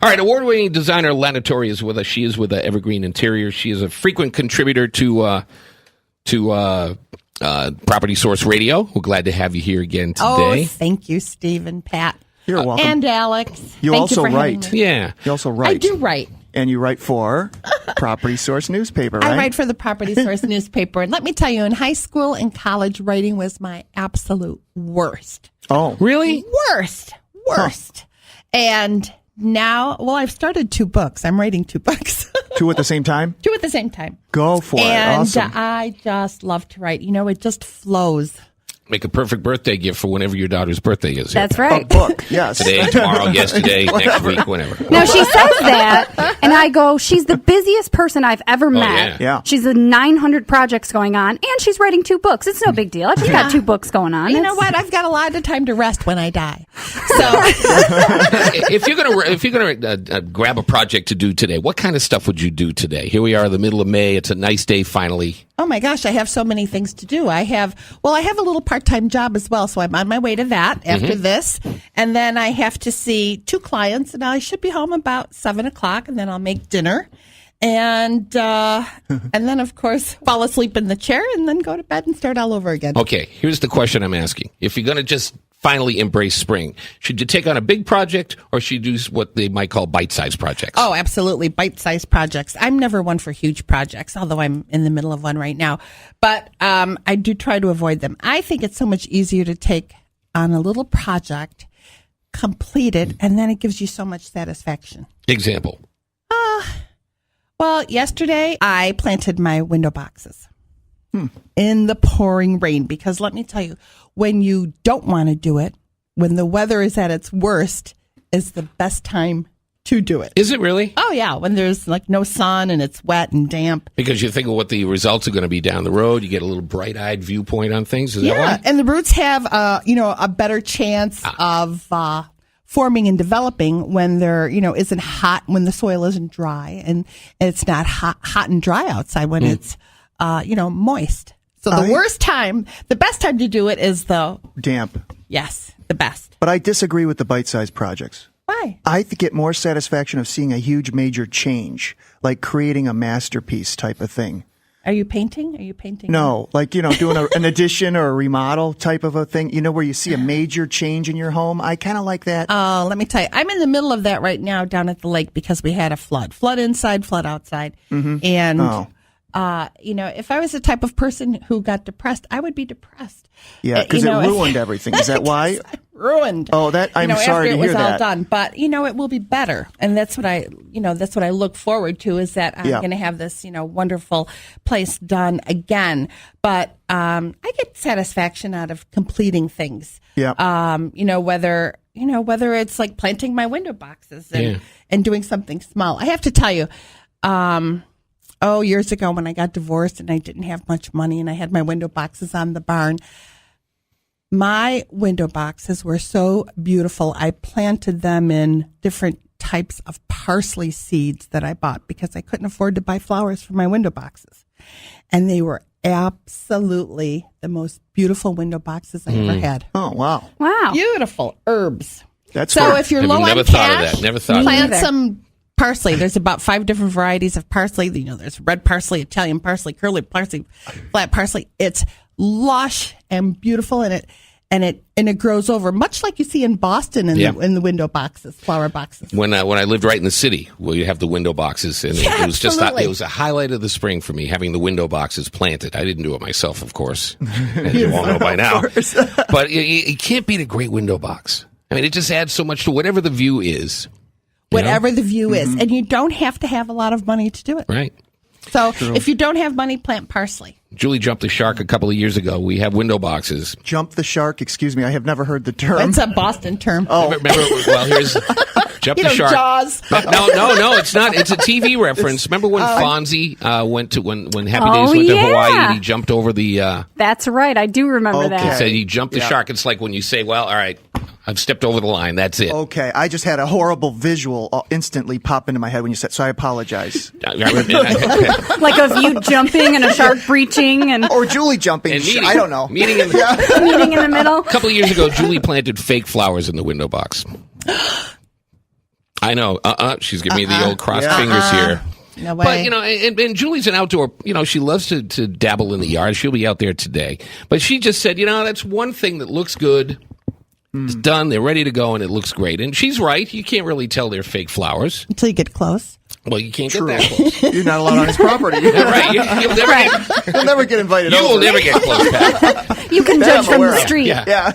All right, award-winning designer Lana Torrey is with us. She is with Evergreen Interiors. She is a frequent contributor to Property Source Radio. We're glad to have you here again today. Oh, thank you, Steve and Pat. You're welcome. And Alex. You Thank also you for write. having me. Yeah. You also write. I do write. And you write for Property Source newspaper, right? I write for the Property Source newspaper. And let me tell you, in high school and college, writing was my absolute worst. Oh. Really? Worst. And now, well, I've started 2 books. I'm writing 2 books. 2 at the same time? 2 at the same time. Go for it. And Awesome. I just love to write. You know, it just flows. Make a perfect birthday gift for whenever your daughter's birthday is. That's A right. book, yes. Today, tomorrow, yesterday, next week, whenever. No, she says that, and I go, she's the busiest person I've ever met. Yeah. She's 900 projects going on, and she's writing 2 books. It's no big deal. She's got 2 books going on. You know what? I've got a lot of time to rest when I die. So If you're gonna grab a project to do today, what kind of stuff would you do today? Here we are, in the middle of May. It's a nice day finally. oh my gosh, I have so many things to do. I have a little part-time job as well, so I'm on my way to that after this. And then I have to see 2 clients, and I should be home about 7:00, and then I'll make dinner. And and then, of course, fall asleep in the chair and then go to bed and start all over again. Okay, here's the question I'm asking. If you're gonna just finally embrace spring, should you take on a big project, or should you do what they might call bite-sized projects? Oh, absolutely. Bite-sized projects. I'm never one for huge projects, although I'm in the middle of one right now. But I do try to avoid them. I think it's so much easier to take on a little project, complete it, and then it gives you so much satisfaction. Example. Well, yesterday I planted my window boxes in the pouring rain because let me tell you, when you don't want to do it, when the weather is at its worst, is the best time to do it. Is it really? Oh, yeah. When there's like no sun and it's wet and damp. Because you think of what the results are going to be down the road. You get a little bright-eyed viewpoint on things. Is that Yeah. why? And the roots have, a better chance of forming and developing when they're, isn't hot, when the soil isn't dry and it's not hot and dry outside when it's, moist. So the best time to do it is Damp. yes, the best. But I disagree with the bite-sized projects. Why? I get more satisfaction of seeing a huge major change, like creating a masterpiece type of thing. Are you painting? No, like, doing an addition or a remodel type of a thing, where you see a major change in your home. I kind of like that. Oh, let me tell you, I'm in the middle of that right now down at the lake because we had a flood. Flood inside, flood outside. And, if I was the type of person who got depressed, I would be depressed. Yeah, because it ruined everything. Is that why? Ruined. Oh, I'm sorry to hear after it was all that. done. But, it will be better. And that's what I look forward to is that I'm going to have this, wonderful place done again. But I get satisfaction out of completing things. Yeah. Whether it's like planting my window boxes and doing something small. I have to tell you, years ago when I got divorced and I didn't have much money and I had my window boxes on the barn, my window boxes were so beautiful. I planted them in different types of parsley seeds that I bought because I couldn't afford to buy flowers for my window boxes. And they were absolutely the most beautiful window boxes I ever had. Oh, wow. Wow. Beautiful herbs. That's So weird. if you're Never- low never on thought of cash, that. Never thought of plant that. some parsley. There's about 5 different varieties of parsley. There's red parsley, Italian parsley, curly parsley, flat parsley. It's lush and beautiful, and it grows over much like you see in Boston in the window boxes, flower boxes. When I lived right in the city, where you have the window boxes, and it was just absolutely. it was a highlight of the spring for me having the window boxes planted. I didn't do it myself, of course, as you all know by now. But it can't beat a great window box. I mean, it just adds so much to whatever the view is. Whatever the view is, and you don't have to have a lot of money to do it. Right. So if you don't have money, plant parsley. Julie jumped the shark a couple of years ago. We have window boxes. Jump the shark. Excuse me. I have never heard the term. It's a Boston term. Remember, well, here's jump the shark. Jaws. No, it's not. It's a TV reference. Remember when Fonzie went to when Happy Days went to Hawaii and he jumped over the. That's right. I do remember He that. said he jumped the shark. It's like when you say, "Well, all right, I've stepped over the line. That's it." Okay, I just had a horrible visual instantly pop into my head when you said, so I apologize. Like of you jumping and a shark breaching and Or Julie jumping. And meeting. I don't know. Meeting in meeting in the middle. A couple of years ago, Julie planted fake flowers in the window box. I know. She's giving me the old crossed Yeah. fingers here. No way. But, you know, and Julie's an outdoor, you know, she loves to dabble in the yard. She'll be out there today. But she just said, you know, that's one thing that looks good. It's done. They're ready to go, and it looks great. And she's right. You can't really tell they're fake flowers. Until you get close. Well, you can't get that close. You're not allowed on his property. Right. You'll never get, You'll never get invited you over. will never get close, Pat. You can That judge I'm from aware the of. street. Yeah.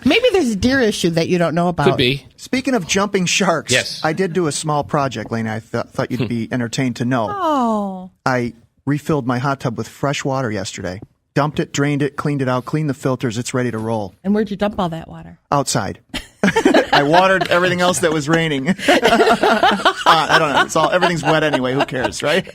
Maybe there's a deer issue that you don't know about. Could be. Speaking of jumping sharks, Yes. I did do a small project, Lena. I thought you'd be entertained to know. Oh. I refilled my hot tub with fresh water yesterday. Dumped it, drained it, cleaned it out, cleaned the filters. It's ready to roll. And where'd you dump all that water? Outside. I watered everything else that was raining. I don't know. It's all everything's wet anyway. Who cares, right?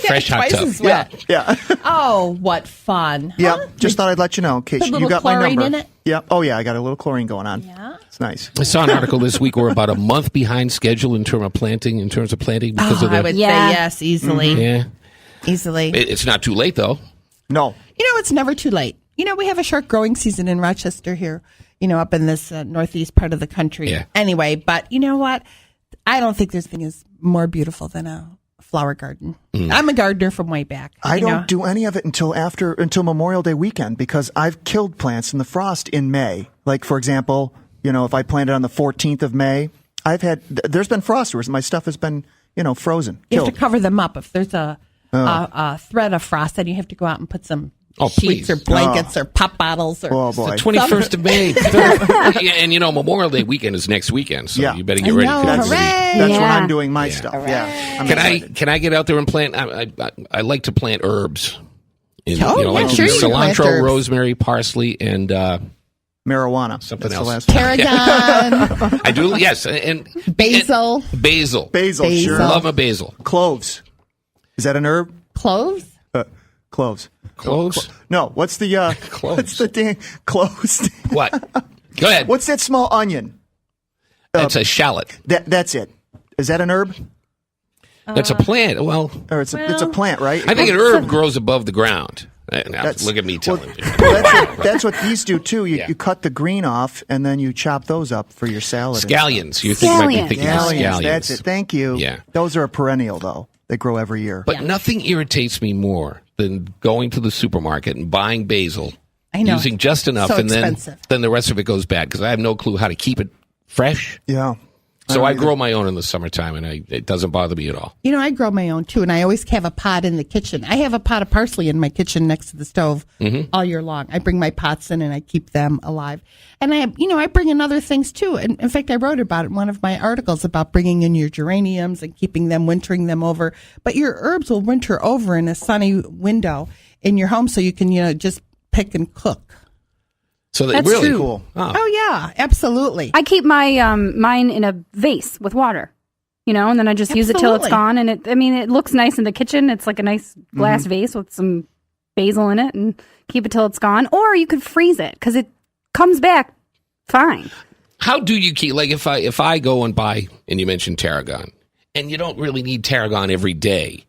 Fresh hot Twice tub. as wet. Yeah. Oh, what fun. Yeah. Huh? Just thought I'd let you know in case Put a you little got my chlorine number. in it? Yep. Oh yeah, I got a little chlorine going on. Yeah. It's nice. I saw an article this week. We're about a month behind schedule in terms of planting because of I the. would Yeah. say yes, easily. Yeah. Easily. It's not too late, though. No. You know, it's never too late. You know, we have a short growing season in Rochester here, you know, up in this northeast part of the country. Yeah. Anyway, but you know what? I don't think this thing is more beautiful than a flower garden. I'm a gardener from way back. I you don't know. do any of it until Memorial Day weekend because I've killed plants in the frost in May. Like for example, you know, if I planted on the 14th of May, there's been frost where my stuff has been, you know, frozen. You have Killed. to cover them up. If there's a thread of frost, then you have to go out and put some Oh, sheets please. or blankets or pop bottles or Oh boy. The 21st of May. Yeah, and, you know, Memorial Day weekend is next weekend, so Yeah. you better get I ready. know, 'cause it's gonna be- hooray. That's when Yeah. I'm doing my Yeah. stuff. Yeah. I'm Can excited. I get out there and plant? I like to plant herbs. Oh, yeah, like sure you can plant cilantro, herbs. rosemary, parsley, and Marijuana. Something That's else. The last one. tarragon, I do. Yes, and basil, and basil. Basil, sure. I love my basil. Cloves. Is that an herb? cloves. Cloves. Cloves. No. What's the Cloves. What's the dang cloves? What? Go ahead. What's that small onion? That's a shallot. That's it. Is that an herb? That's a plant. Well, Or it's a plant, right? I think an herb grows above the ground. Now, look at me telling you. Well, that's what these do too. You, Yeah. you cut the green off and then you chop those up for your salad. Scallions. You might be Scallions. thinking of Scallions, scallions. that's it. Thank you. Yeah. Those are a perennial though. They grow every year. But nothing irritates me more than going to the supermarket and buying basil, I know. using just enough, So and expensive. then the rest of it goes bad because I have no clue how to keep it fresh. Yeah. So I grow my own in the summertime, and it doesn't bother me at all. You know, I grow my own too, and I always have a pot in the kitchen. I have a pot of parsley in my kitchen next to the stove all year long. I bring my pots in and I keep them alive. And I bring in other things too. And in fact, I wrote about it in one of my articles about bringing in your geraniums and keeping them, wintering them over. But your herbs will winter over in a sunny window in your home, so you can, just pick and cook. So That's really true. cool. Oh. Oh yeah, absolutely. I keep my mine in a vase with water, and then I just use it till it's Absolutely. gone. And it looks nice in the kitchen. It's like a nice glass vase with some basil in it, and keep it till it's gone. Or you could freeze it because it comes back fine. How do you keep, like, if I go and buy, and you mentioned tarragon, and you don't really need tarragon every day,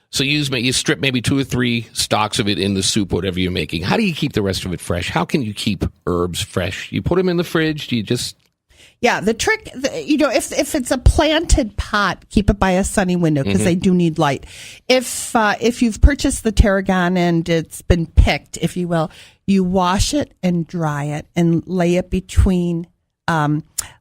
so you strip maybe 2 or 3 stalks of it in the soup, whatever you're making. How do you keep the rest of it fresh? How can you keep herbs fresh? You put them in the fridge? Do you just... Yeah, the trick, if it's a planted pot, keep it by a sunny window because they do need light. If you've purchased the tarragon and it's been picked, if you will, you wash it and dry it and lay it between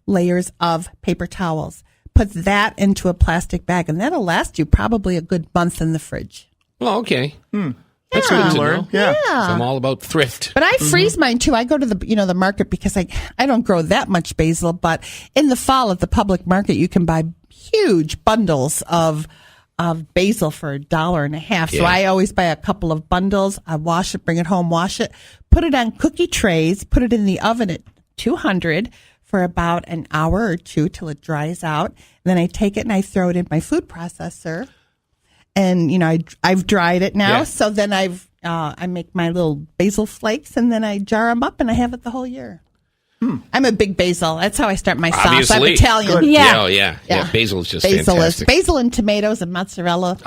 layers of paper towels. Put that into a plastic bag, and that'll last you probably a good month in the fridge. Oh, okay. That's good to know. Yeah. So I'm all about thrift. But I freeze mine too. I go to the market because I don't grow that much basil, but in the fall at the public market you can buy huge bundles of basil for $1.50. So Yeah. I always buy a couple of bundles. I wash it, bring it home, wash it, put it on cookie trays, put it in the oven at 200 for about an hour or two till it dries out. And then I take it and I throw it in my food processor. And I've dried it now, Yeah. so then I make my little basil flakes, and then I jar them up, and I have it the whole year. I'm a big basil. That's how I start my sauce. I'm Obviously. Italian. Good. Yeah. Oh, Yeah. yeah. Basil is just Basil fantastic. basil and tomatoes and mozzarella.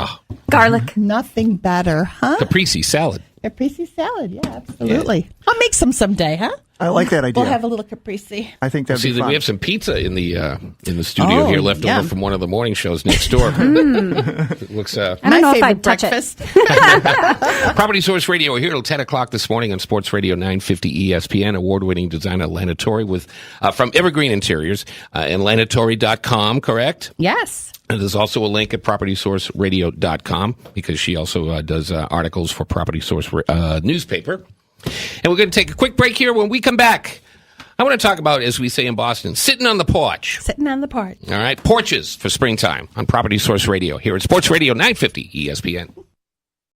Garlic. Nothing better, huh? Caprese salad. Caprese salad, yeah, absolutely. I'll make some someday, huh? I like that idea. We'll have a little caprese. I think that'd See, be fun. we have some pizza in the studio here left yum. over from one of the morning shows next door. It looks I don't know if I'd touch breakfast. Property Source Radio here till 10 o'clock this morning on Sports Radio 950 ESPN. Award-winning designer Lana Torrey from Evergreen Interiors and LanaTorrey.com, correct? Yes. And there's also a link at PropertySourceRadio.com because she also does articles for Property Source newspaper. And we're going to take a quick break here. When we come back, I want to talk about, as we say in Boston, sitting on the porch. Sitting on the porch. All right, porches for springtime on Property Source Radio here at Sports Radio 950 ESPN.